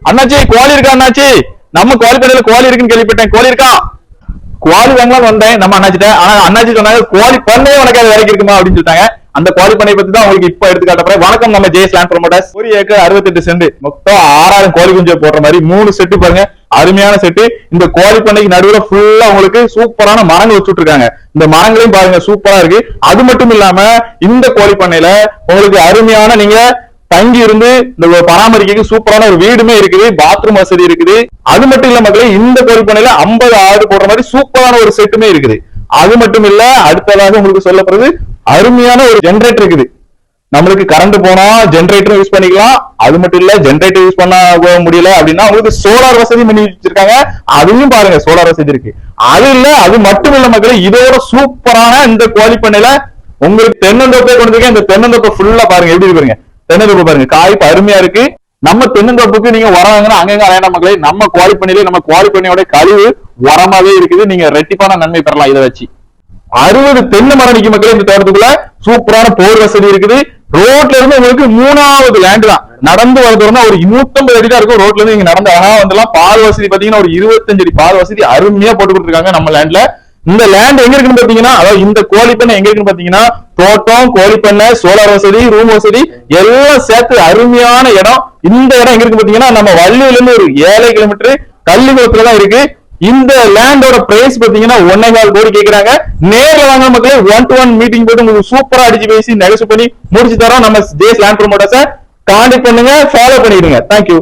அண்ணாச்சி கோழி இருக்கா அண்ணாச்சி? நம்ம கோழி பண்ணையில கோழி இருக்குன்னு கேள்விப்பட்டேன். கோழி இருக்கா? கோழி வாங்கலாம் வந்தேன் நம்ம அண்ணாச்சிட்ட. ஆனா அண்ணாச்சி சொன்னாங்க கோழி பண்ணையே உனக்கு அது வரைக்கும் இருக்குமா அப்படின்னு சொல்லிட்டாங்க. அந்த கோழி பண்ணை பத்தி தான் உங்களுக்கு இப்ப எடுத்துக்காட்டுறேன். வணக்கம், நம்ம J S land promoters. 1 acre 68 cent, மொத்தம் 6000 கோழி குஞ்சு போடுற மாதிரி 3 செட்டு பாருங்க, அருமையான செட்டு. இந்த கோழி பண்ணைக்கு நடுவுல ஃபுல்லா உங்களுக்கு சூப்பரான மரங்கள் வச்சுட்டு இருக்காங்க. இந்த மரங்களையும் பாருங்க சூப்பரா இருக்கு. அது மட்டும் இல்லாம இந்த கோழி பண்ணையில உங்களுக்கு அருமையான நீங்க தங்கி இருந்து இந்த பராமரிக்க சூப்பரான ஒரு வீடுமே இருக்குது, பாத்ரூம் வசதி இருக்குது. அது மட்டும் இல்ல மக்களே, இந்த கோழி பண்ணையில 50 ஆடு போடுற மாதிரி சூப்பரான ஒரு செட்டுமே இருக்குது. அது மட்டும் இல்ல, அடுத்ததாக உங்களுக்கு சொல்லப்படுறது அருமையான ஒரு ஜெனரேட்டர் இருக்குது. நம்மளுக்கு கரண்ட் போனா ஜெனரேட்டர் யூஸ் பண்ணிக்கலாம். அது மட்டும் இல்ல, ஜெனரேட்டர் யூஸ் பண்ண முடியல அப்படின்னா உங்களுக்கு சோலார் வசதி பண்ணி வச்சிருக்காங்க. அதையும் பாருங்க, சோலார் வசதி இருக்கு. அது இல்ல, அது மட்டும் இல்ல மக்களே, இதோட சூப்பரான இந்த கோழி பண்ணையில உங்களுக்கு தென்னந்தோப்பே கொண்டிருக்கேன். இந்த தென்னந்தோப்பை ஃபுல்லா பாருங்க, எப்படி இருக்கு தென்னந்தோப்பு பாருங்க, காய்ப்பு அருமையா இருக்கு. நம்ம தென்னந்தோப்புக்கு நீங்க உரவாங்கன்னா அங்கங்க அலையணும் மக்களே. நம்ம கோழி பண்ணையிலே நம்ம கோழி பண்ணையோட கழிவு உரமாவே இருக்குது. நீங்க ரெட்டிப்பான நன்மை பெறலாம் இதை வச்சு. 60 தென்னை மரம் நிக்கும் மக்களே. இந்த தோட்டத்துக்குள்ள சூப்பரான போர் வசதி இருக்குது. ரோட்ல இருந்து உங்களுக்கு 3வது லேண்ட் தான். நடந்து வரதுனா ஒரு 150 அடி தான் இருக்கும். ரோட்ல இருந்து நீங்க நடந்து அழகா வந்துலாம். பால் வசதி பாத்தீங்கன்னா ஒரு 25 அடி பால் வசதி அருமையா போட்டு கொடுத்துருக்காங்க நம்ம லேண்ட்ல. இந்த லேண்ட் எங்க இருக்குன்னு பாத்தீங்கன்னா, அதாவது இந்த கோழி பண்ணை எங்க இருக்குன்னு பாத்தீங்கன்னா, தோட்டம், கோழி பண்ணை, சோலார் வசதி, ரூம் வசதி எல்லாம் சேர்த்து அருமையான இடம். இந்த இடம் எங்க இருக்கு பாத்தீங்கன்னா, நம்ம வள்ளியில இருந்து ஒரு 7 கிலோமீட்டர் கள்ளிக்குளத்துல தான் இருக்கு. இந்த லேண்டோட பிரைஸ் பாத்தீங்கன்னா 1.25 கோடி கேக்குறாங்க. நேர்ல வாங்க மக்களே, 1-to-1 மீட்டிங் போட்டு உங்களுக்கு சூப்பரா அடிச்சு பேசி நெகோசியேட் பண்ணி முடிச்சு தரோம். நம்ம ஜேஎஸ் லேண்ட் ப்ரமோட்டர்ஸை கான்டாக்ட் பண்ணுங்க, ஃபாலோ பண்ணிடுங்க. தேங்க்யூ.